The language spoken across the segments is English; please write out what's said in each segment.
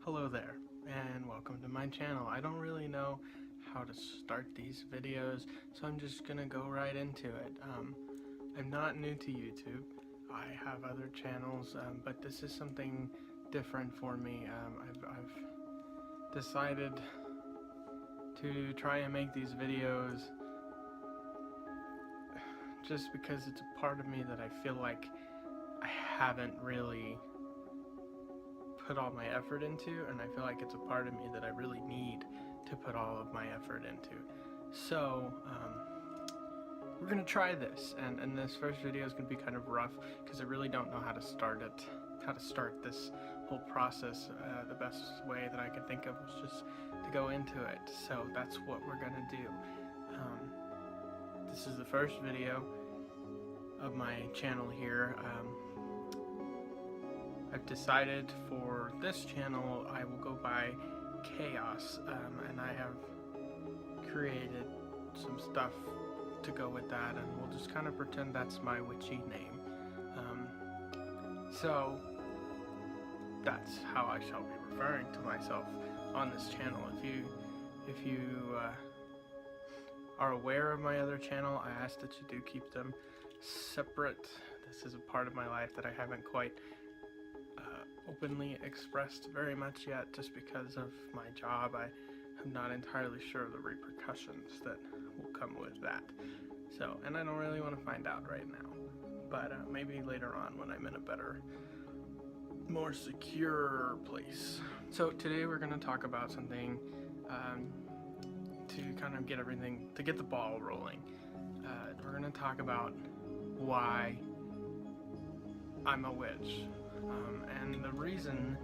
Hello there, and welcome to my channel. I don't really know how to start these videos, so I'm just gonna go right into it. I'm not new to YouTube. I have other channels, but this is something different for me. I've decided to try and make these videos just because it's a part of me that I feel like I haven't really put all my effort into, and I feel like it's a part of me that I really need to put all of my effort into. So we're gonna try this, and this first video is gonna be kind of rough because I really don't know how to start it, how to start this whole process. The best way that I could think of was just to go into it. So that's what we're gonna do. This is the first video of my channel here. I've decided for this channel I will go by Chaos, and I have created some stuff to go with that, and we'll just kind of pretend that's my witchy name. So that's how I shall be referring to myself on this channel. If you are aware of my other channel, I ask that you do keep them separate. This is a part of my life that I haven't quite openly expressed very much yet, just because of my job. I am not entirely sure of the repercussions that will come with that. So, and I don't really want to find out right now, but maybe later on when I'm in a better, more secure place. So today we're going to talk about something to kind of get everything, to get the ball rolling. We're going to talk about why I'm a witch. And the reason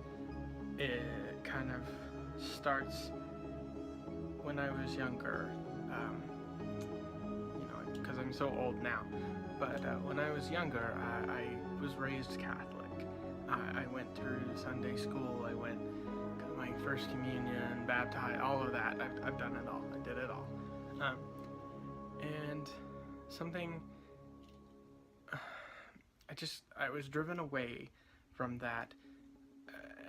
it kind of starts when I was younger, because I'm so old now, but when I was younger, I was raised Catholic. I went through Sunday school, got my first communion, baptized, all of that. I've done it all, I did it all. And something, I was driven away from that,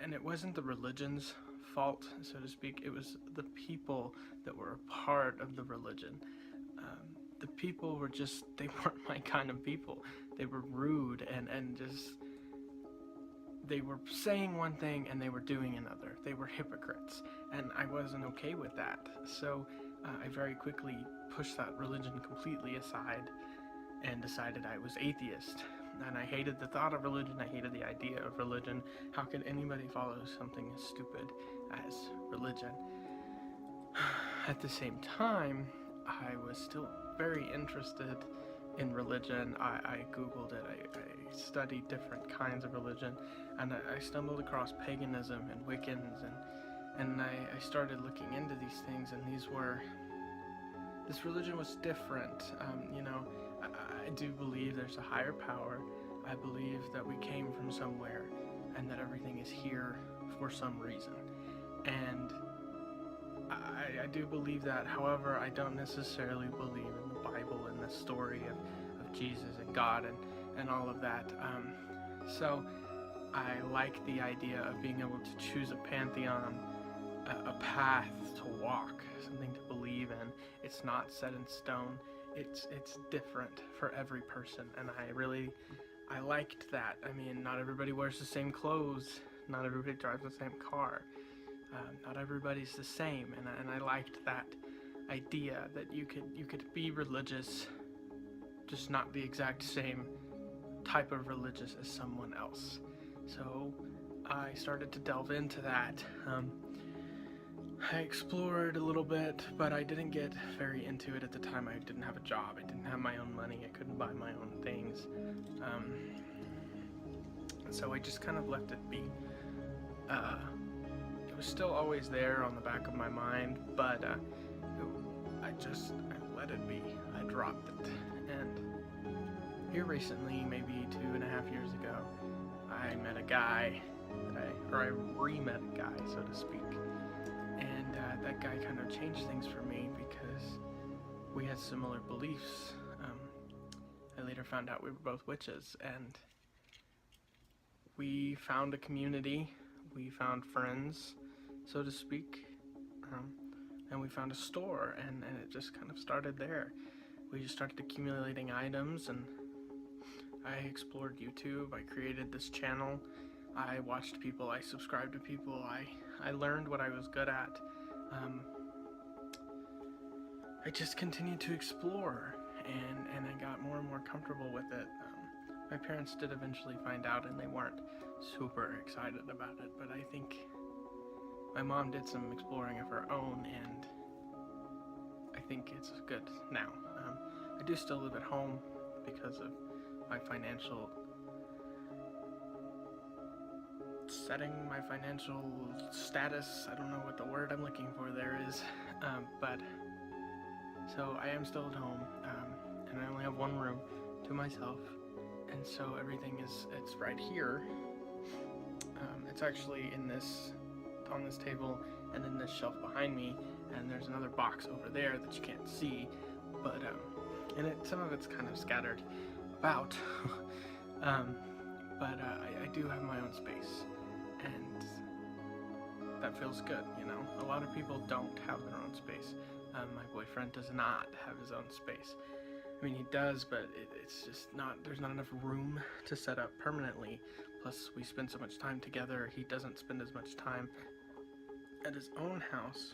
and it wasn't the religion's fault, so to speak. It was the people that were a part of the religion. The people were just, they weren't my kind of people. They were rude and just, they were saying one thing and they were doing another. They were hypocrites, and I wasn't okay with that. So I very quickly pushed that religion completely aside and decided I was atheist. And I hated the thought of religion, I hated the idea of religion. How could anybody follow something as stupid as religion? At the same time, I was still very interested in religion. I Googled it, I studied different kinds of religion, and I stumbled across paganism and Wiccans, and I started looking into these things, and this religion was different. I do believe there's a higher power. I believe that we came from somewhere and that everything is here for some reason. And I do believe that. However, I don't necessarily believe in the Bible and the story of Jesus and God and all of that. So I like the idea of being able to choose a pantheon, a path to walk, something to believe in. It's not set in stone. It's different for every person, and I liked that. I mean, not everybody wears the same clothes, not everybody drives the same car, not everybody's the same, and I liked that idea that you could be religious, just not the exact same type of religious as someone else. So I started to delve into that. I explored a little bit, but I didn't get very into it at the time. I didn't have a job, I didn't have my own money, I couldn't buy my own things. So I just kind of left it be. It was still always there on the back of my mind, but I let it be. I dropped it. And here recently, maybe 2.5 years ago, I met a guy, I re-met a guy, so to speak. And that guy kind of changed things for me because we had similar beliefs. I later found out we were both witches, and we found a community we found friends, so to speak, and we found a store, and it just kind of started there. We just started accumulating items, and I explored YouTube. I created this channel. I watched people. I subscribed to people. I learned what I was good at. I just continued to explore, and I got more and more comfortable with it. My parents did eventually find out, and they weren't super excited about it, but I think my mom did some exploring of her own, and I think it's good now. I do still live at home because of my financial setting, my financial status. I don't know what the word I'm looking for there is, but so I am still at home, and I only have one room to myself, and so everything it's right here. It's actually on this table, and then this shelf behind me, and there's another box over there that you can't see, but and some of it's kind of scattered about, but I do have my own space, and that feels good, you know. A lot of people don't have their own space. My boyfriend does not have his own space. I mean, he does, but it's just not, there's not enough room to set up permanently. Plus, we spend so much time together. He doesn't spend as much time at his own house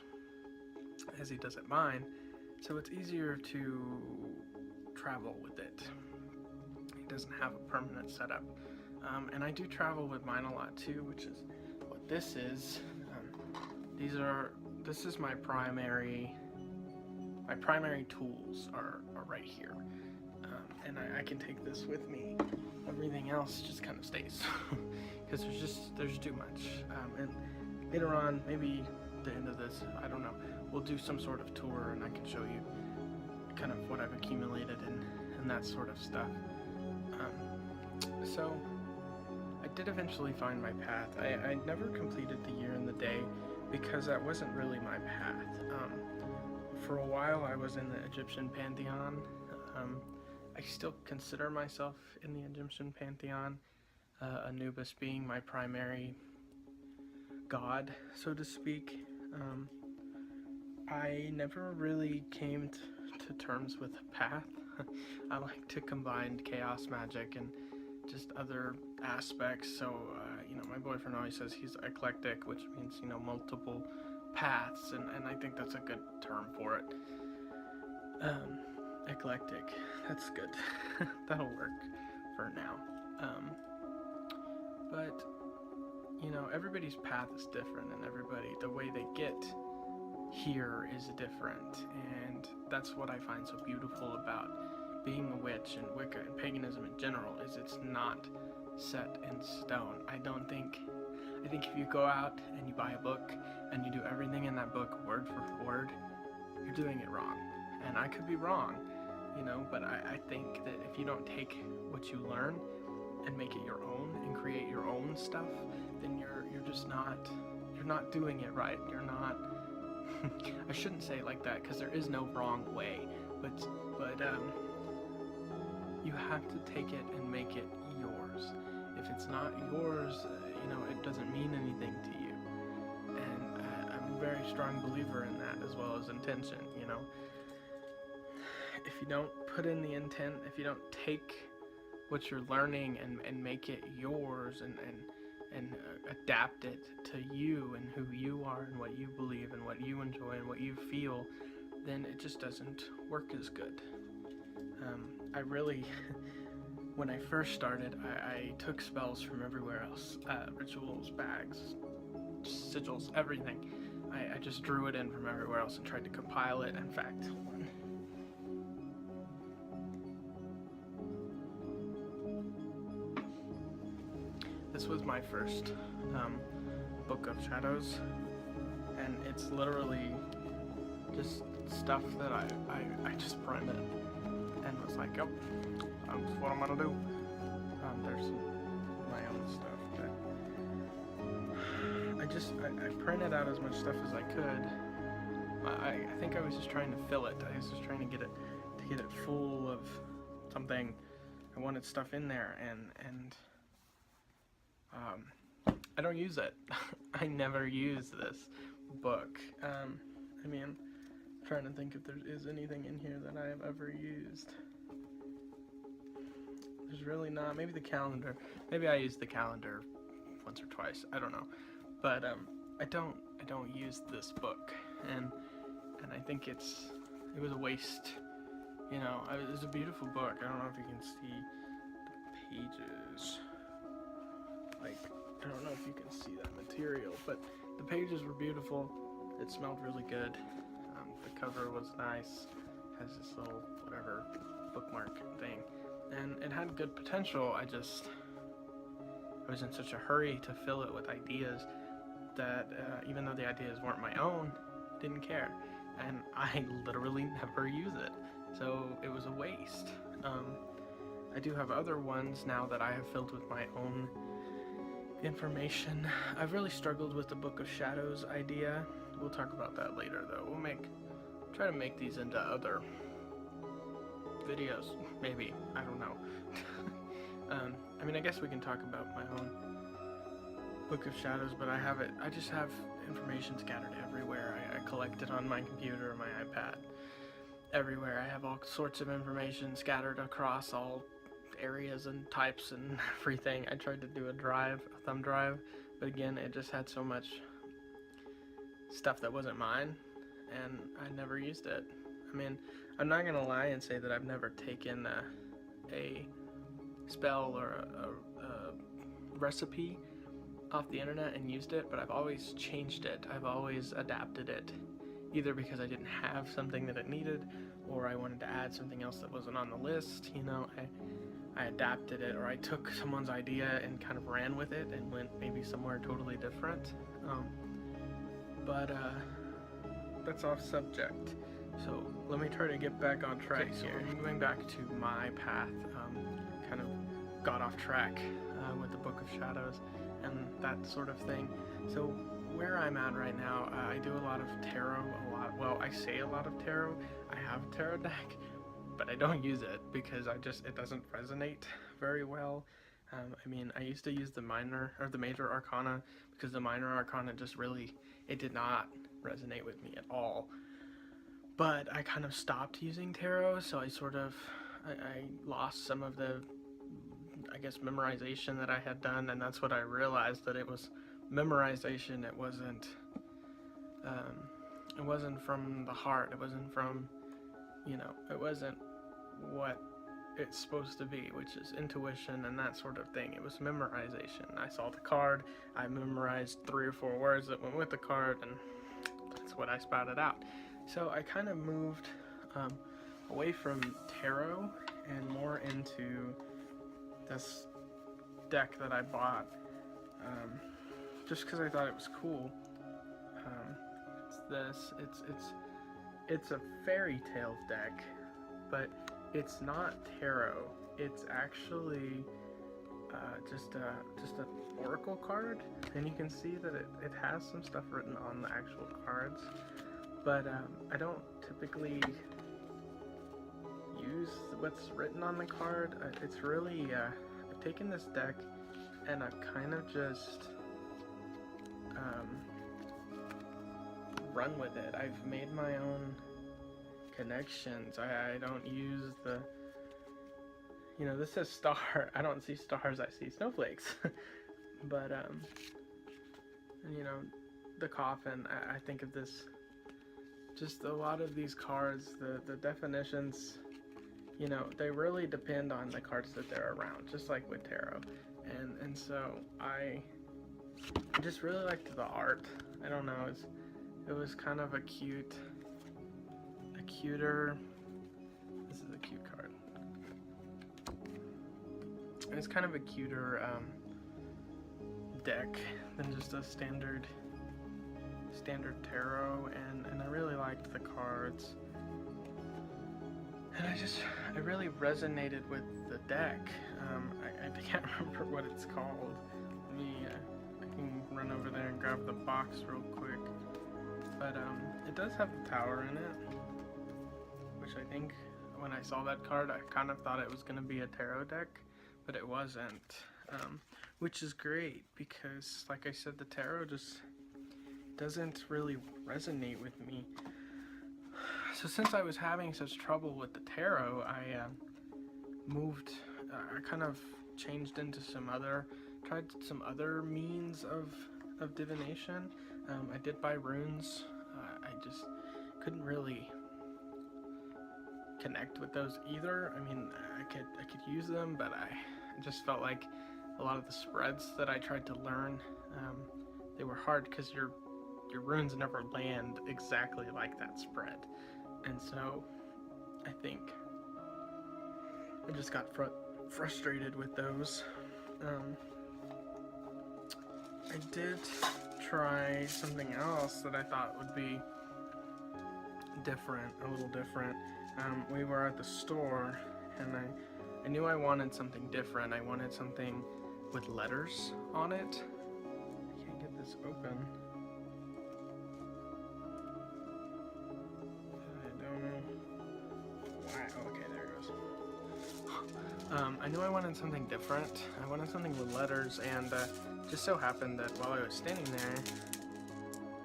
as he does at mine, so it's easier to travel with it. He doesn't have a permanent setup. And I do travel with mine a lot too, which is what this is. This is my primary tools are right here. And I can take this with me. Everything else just kind of stays because there's too much. And later on, maybe the end of this, I don't know, we'll do some sort of tour, and I can show you kind of what I've accumulated and that sort of stuff. So I did eventually find my path. I never completed the year and the day because that wasn't really my path. For a while I was in the Egyptian pantheon. I still consider myself in the Egyptian pantheon, Anubis being my primary god, so to speak. I never really came to terms with a path. I like to combine chaos magic and just other aspects, so you know, my boyfriend always says he's eclectic, which means, you know, multiple paths, and I think that's a good term for it. Eclectic, that's good. That'll work for now. But you know, everybody's path is different, and the way they get here is different, and that's what I find so beautiful about being a witch and Wicca and paganism in general, is it's not set in stone. I think if you go out and you buy a book and you do everything in that book word for word, you're doing it wrong. And I could be wrong, you know, but I think that if you don't take what you learn and make it your own and create your own stuff, then you're not doing it right. You're not I shouldn't say it like that, because there is no wrong way, but you have to take it and make it yours. If it's not yours, you know, it doesn't mean anything to you. And I'm a very strong believer in that, as well as intention, you know. If you don't put in the intent, if you don't take what you're learning and make it yours and adapt it to you and who you are and what you believe and what you enjoy and what you feel, then it just doesn't work as good. I really, when I first started, I took spells from everywhere else, rituals, bags, sigils, everything. I just drew it in from everywhere else and tried to compile it. In fact, this was my first Book of Shadows, and it's literally just stuff that I just printed and was like, yep, that's what I'm gonna do. There's my own stuff, but I printed out as much stuff as I could. I think I was just trying to fill it. I was just trying to get it full of something. I wanted stuff in there, and I don't use it. I never use this book. I mean, I'm trying to think if there is anything in here that I have ever used. There's really not. Maybe the calendar. Maybe I used the calendar once or twice. I don't know. But I don't use this book, and I think it was a waste. You know, it was a beautiful book. I don't know if you can see the pages. Like, I don't know if you can see that material, but the pages were beautiful. It smelled really good. The cover was nice. Has this little whatever bookmark thing, and it had good potential. I was in such a hurry to fill it with ideas that even though the ideas weren't my own, didn't care, and I literally never use it. So it was a waste. I do have other ones now that I have filled with my own information. I've really struggled with the Book of Shadows idea. We'll talk about that later, though. Try to make these into other videos, maybe. I don't know. I mean, I guess we can talk about my own Book of Shadows, but I just have information scattered everywhere. I collect it on my computer or my iPad. Everywhere. I have all sorts of information scattered across all areas and types and everything. I tried to do a thumb drive, but again, it just had so much stuff that wasn't mine, and I never used it. I mean, I'm not gonna lie and say that I've never taken a spell or a recipe off the internet and used it, but I've always changed it. I've always adapted it, either because I didn't have something that it needed, or I wanted to add something else that wasn't on the list. You know, I adapted it, or I took someone's idea and kind of ran with it and went maybe somewhere totally different. But that's off subject. So let me try to get back on track here. Going back to my path, kind of got off track with the Book of Shadows and that sort of thing. So where I'm at right now, I do a lot of tarot, well, I say a lot of tarot. I have a tarot deck, but I don't use it because it doesn't resonate very well. I mean, I used to use the major arcana, because the minor arcana it did not resonate with me at all. But I kind of stopped using tarot, so I lost some of the, I guess, memorization that I had done, and that's what I realized, that it was memorization. It wasn't from the heart. It wasn't from, it wasn't what it's supposed to be, which is intuition and that sort of thing. It was memorization. I saw the card, I memorized 3 or 4 words that went with the card, and that's what I spouted out. So I kind of moved away from tarot and more into this deck that I bought, just because I thought it was cool. It's a fairy tale deck, but it's not tarot. It's actually just an oracle card, and you can see that it has some stuff written on the actual cards, but I don't typically use what's written on the card. It's really I've taken this deck and I've kind of just run with it. I've made my own connections. I don't use the, this says star. I don't see stars, I see snowflakes. But the coffin, I think of this, just a lot of these cards, the definitions, they really depend on the cards that they're around, just like with tarot. And so I just really liked the art. I don't know, it was kind of cuter, this is a cute card. It's kind of a cuter deck than just a standard tarot, and I really liked the cards, and I really resonated with the deck. I can't remember what it's called. I can run over there and grab the box real quick, but it does have the tower in it, which I think when I saw that card I kind of thought it was going to be a tarot deck, but it wasn't. which is great because, like I said, the tarot just doesn't really resonate with me. So since I was having such trouble with the tarot, I kind of changed into tried some other means of divination. I did buy runes. I just couldn't really connect with those either. I mean, I could use them, but I just felt like a lot of the spreads that I tried to learn, they were hard because your runes never land exactly like that spread, and so I think I just got frustrated with those. I did try something else that I thought would be different, a little different. We were at the store, and I knew I wanted something different. I wanted something with letters on it. I can't get this open. I don't know why. Okay, there it goes. I knew I wanted something different. I wanted something with letters, and just so happened that while I was standing there,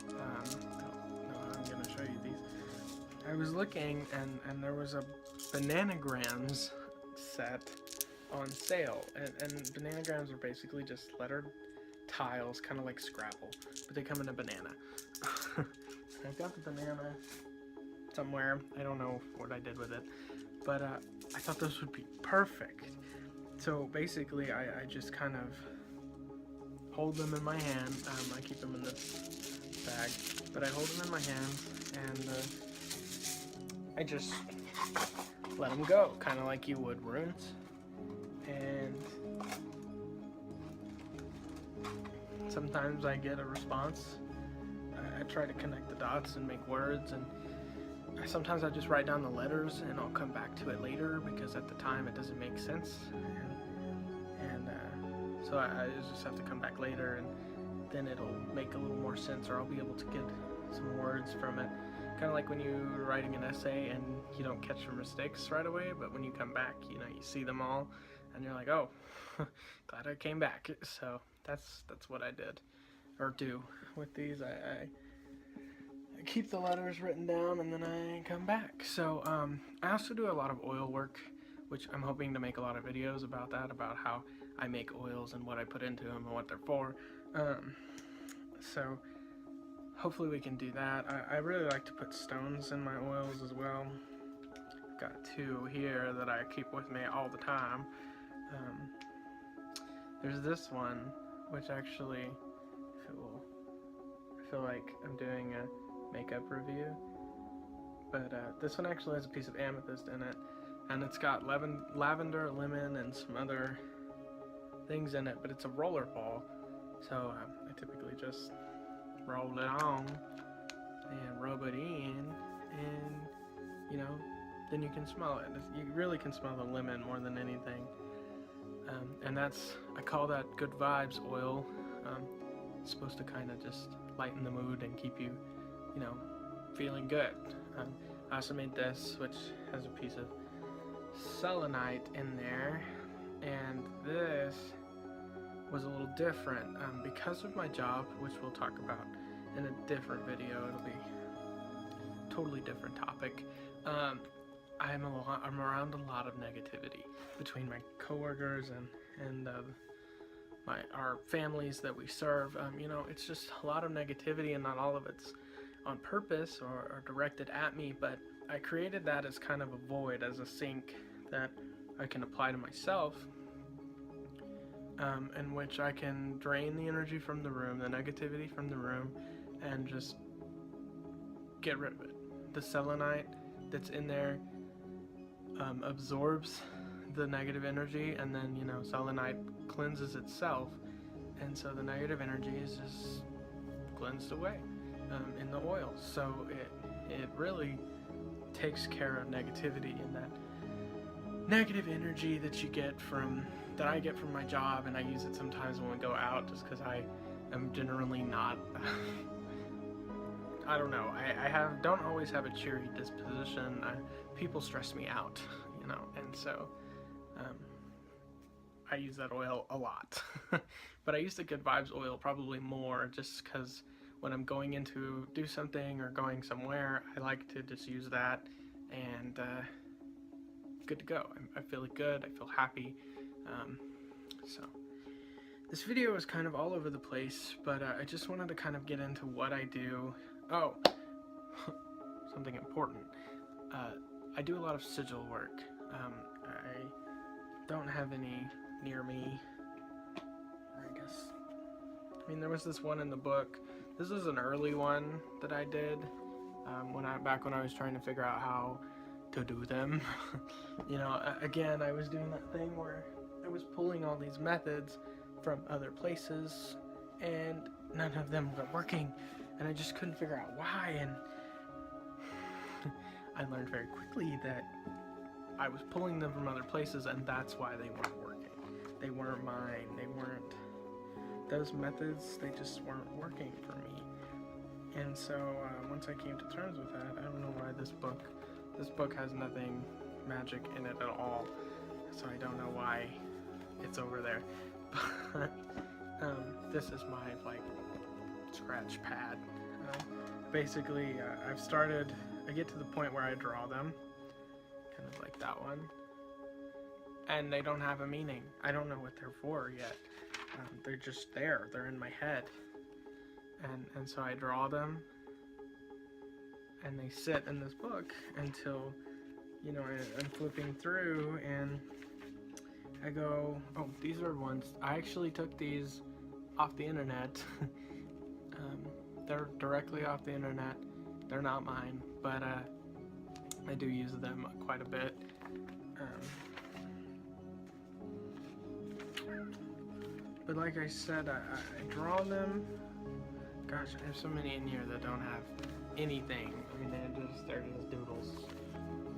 I don't know how I'm gonna show you these. I was looking, and there was a Bananagrams set on sale, and Bananagrams are basically just lettered tiles, kind of like Scrabble, but they come in a banana. I've got the banana somewhere. I don't know what I did with it, but I thought those would be perfect. So basically, I just kind of hold them in my hand. I keep them in this bag, but I hold them in my hand, and I just let them go, kind of like you would runes. And sometimes I get a response. I try to connect the dots and make words, and sometimes I just write down the letters and I'll come back to it later because at the time it doesn't make sense. So I just have to come back later, and then it'll make a little more sense, or I'll be able to get some words from it. Kind of like when you're writing an essay and you don't catch your mistakes right away, but when you come back, you see them all, and you're like, oh, glad I came back. So that's what I did, or do with these. I keep the letters written down, and then I come back. So I also do a lot of oil work, which I'm hoping to make a lot of videos about that, about how I make oils and what I put into them and what they're for. So hopefully we can do that. I really like to put stones in my oils as well. I've got two here that I keep with me all the time. There's this one, which actually, I feel like I'm doing a makeup review, but this one actually has a piece of amethyst in it, and it's got lavender, lemon, and some other things in it, but it's a roller ball, so I typically just roll it on and rub it in, and then you can smell it. You really can smell the lemon more than anything, and I call that good vibes oil. It's supposed to kind of just lighten the mood and keep you feeling good. I also made this, which has a piece of selenite in there, and this was a little different because of my job, which we'll talk about in a different video. It'll be a totally different topic. I'm around a lot of negativity between my coworkers and our families that we serve. It's just a lot of negativity, and not all of it's on purpose or directed at me, but I created that as kind of a void, as a sink that I can apply to myself, in which I can drain the energy from the room, the negativity from the room, and just get rid of it. The selenite that's in there absorbs the negative energy, and then selenite cleanses itself, and so the negative energy is just cleansed away in the oil. So it really takes care of negativity, and that negative energy that I get from my job, and I use it sometimes when we go out, just because I am generally not I don't know, I don't always have a cheery disposition. People stress me out, and so I use that oil a lot. But I use the Good Vibes oil probably more just because when I'm going in to do something or going somewhere, I like to just use that, and good to go. I feel good, I feel happy. So this video is kind of all over the place, but I just wanted to kind of get into what I do. Oh, something important. I do a lot of sigil work. I don't have any near me, I guess. I mean, there was this one in the book. This is an early one that I did back when I was trying to figure out how to do them. You know, again, I was doing that thing where I was pulling all these methods from other places, and none of them were working, and I just couldn't figure out why. And I learned very quickly that I was pulling them from other places, and that's why they weren't working. They weren't mine. They weren't those methods. They just weren't working for me. And so once I came to terms with that, I don't know why this book has nothing magic in it at all. So I don't know why it's over there. But this is my scratch pad. Basically, I get to the point where I draw them, kind of like that one, and they don't have a meaning. I don't know what they're for yet. They're just there. They're in my head, and so I draw them, and they sit in this book until, you know, I'm flipping through, and I go, oh, these are ones, I actually took these off the internet. They're directly off the internet. They're not mine, but I do use them quite a bit. But like I said, I draw them. Gosh, I have so many in here that don't have anything. I mean, they're just doodles,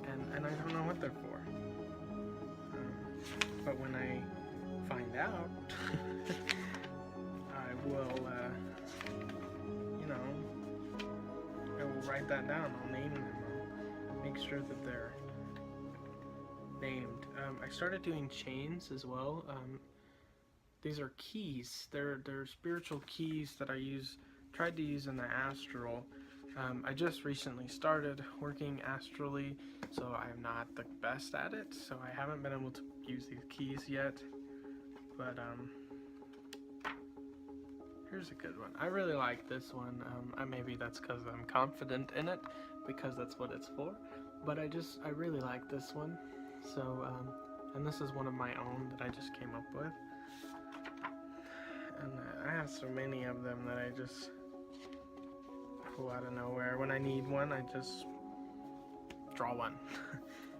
and I don't know what they're for. But when I find out, I will, you know, I will write that down. I'll name them. I'll make sure that they're named. I started doing chains as well. These are keys. They're spiritual keys that I tried to use in the astral. I just recently started working astrally, so I'm not the best at it, so I haven't been able to use these keys yet. But here's a good one. I really like this one. Maybe that's because I'm confident in it, because that's what it's for. But I really like this one. So, and this is one of my own that I just came up with. And I have so many of them that I just pull out of nowhere. When I need one, I just draw one.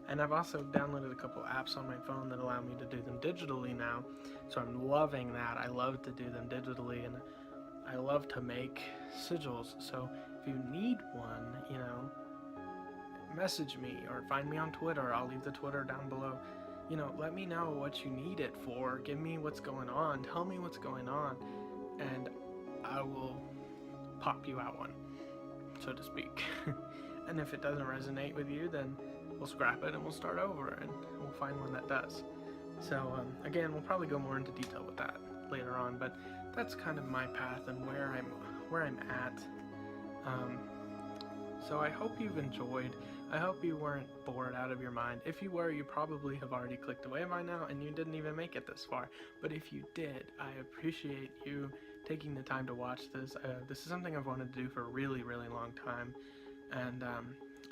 And I've also downloaded a couple apps on my phone that allow me to do them digitally now. So I'm loving that. I love to do them digitally, and I love to make sigils. So if you need one, you know, message me or find me on Twitter. I'll leave the Twitter down below. You know, let me know what you need it for. Give me what's going on. Tell me what's going on, and I will pop you out one, so to speak. And if it doesn't resonate with you, then we'll scrap it and we'll start over, and we'll find one that does. So again, we'll probably go more into detail with that later on, but that's kind of my path and where I'm at. So I hope you've enjoyed. I hope you weren't bored out of your mind. If you were, you probably have already clicked away by now and you didn't even make it this far. But if you did, I appreciate you taking the time to watch this. This is something I've wanted to do for a really, really long time. And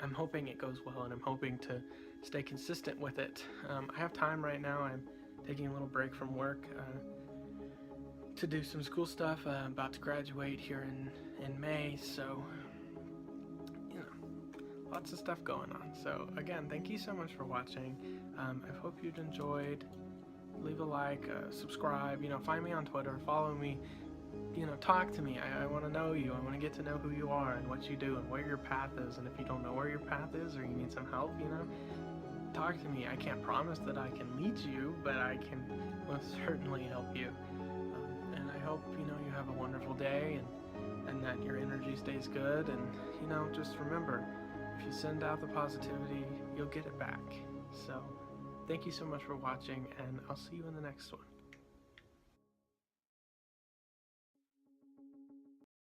I'm hoping it goes well, and I'm hoping to stay consistent with it. I have time right now. I'm taking a little break from work to do some school stuff. I'm about to graduate here in May, so lots of stuff going on. So again, thank you so much for watching. I hope you've enjoyed. Leave a like, subscribe, you know, find me on Twitter, follow me, you know, talk to me. I want to know you. I want to get to know who you are and what you do and where your path is. And if you don't know where your path is, or you need some help, you know, talk to me. I can't promise that I can lead you, but I can most certainly help you. And I hope, you know, you have a wonderful day, and that your energy stays good. And, you know, just remember, if you send out the positivity, you'll get it back. So thank you so much for watching, and I'll see you in the next one.